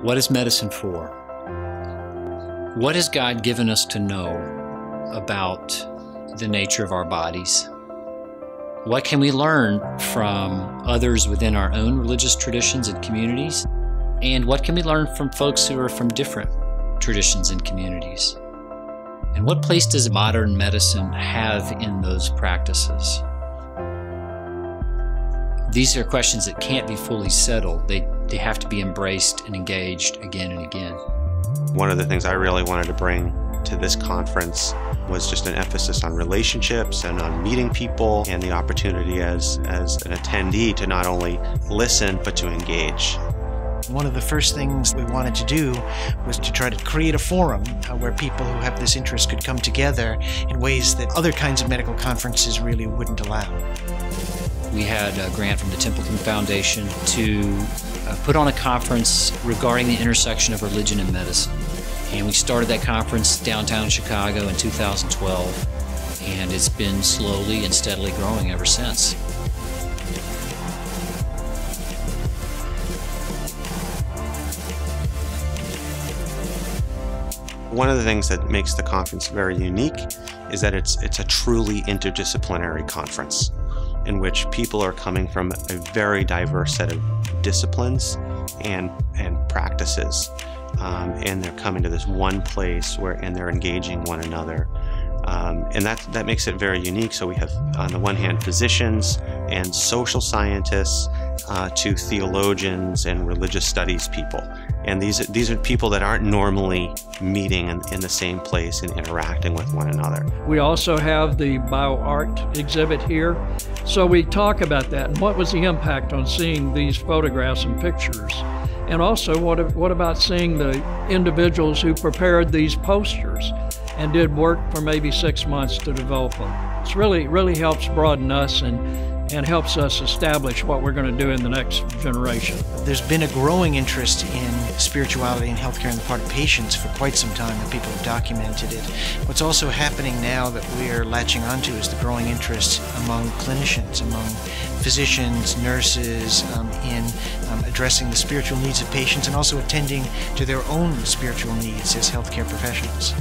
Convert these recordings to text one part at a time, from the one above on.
What is medicine for? What has God given us to know about the nature of our bodies? What can we learn from others within our own religious traditions and communities? And what can we learn from folks who are from different traditions and communities? And what place does modern medicine have in those practices? These are questions that can't be fully settled. They have to be embraced and engaged again and again. One of the things I really wanted to bring to this conference was just an emphasis on relationships and on meeting people, and the opportunity as an attendee to not only listen but to engage. One of the first things we wanted to do was to try to create a forum where people who have this interest could come together in ways that other kinds of medical conferences really wouldn't allow. We had a grant from the Templeton Foundation to put on a conference regarding the intersection of religion and medicine. And we started that conference downtown Chicago in 2012, and it's been slowly and steadily growing ever since. One of the things that makes the conference very unique is that it's a truly interdisciplinary conference in which people are coming from a very diverse set of disciplines and practices. And they're coming to this one place and they're engaging one another. And that makes it very unique. So we have, on the one hand, physicians and social scientists to theologians and religious studies people. And these are people that aren't normally meeting in the same place and interacting with one another. We also have the bioart exhibit here. So we talk about that and what was the impact on seeing these photographs and pictures. And also, what about seeing the individuals who prepared these posters and did work for maybe 6 months to develop them? It really helps broaden us and helps us establish what we're going to do in the next generation. There's been a growing interest in spirituality and healthcare on the part of patients for quite some time, and people have documented it. What's also happening now that we're latching onto is the growing interest among clinicians, among physicians, nurses, in addressing the spiritual needs of patients and also attending to their own spiritual needs as healthcare professionals.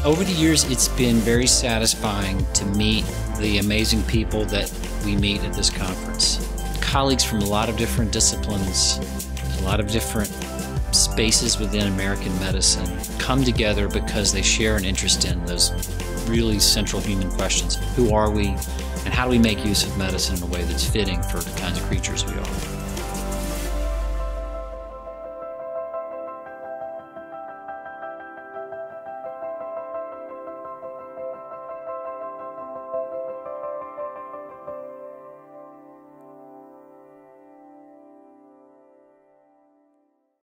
Over the years, it's been very satisfying to meet the amazing people that we meet at this conference. Colleagues from a lot of different disciplines, a lot of different spaces within American medicine come together because they share an interest in those really central human questions. Who are we, and how do we make use of medicine in a way that's fitting for the kinds of creatures we are?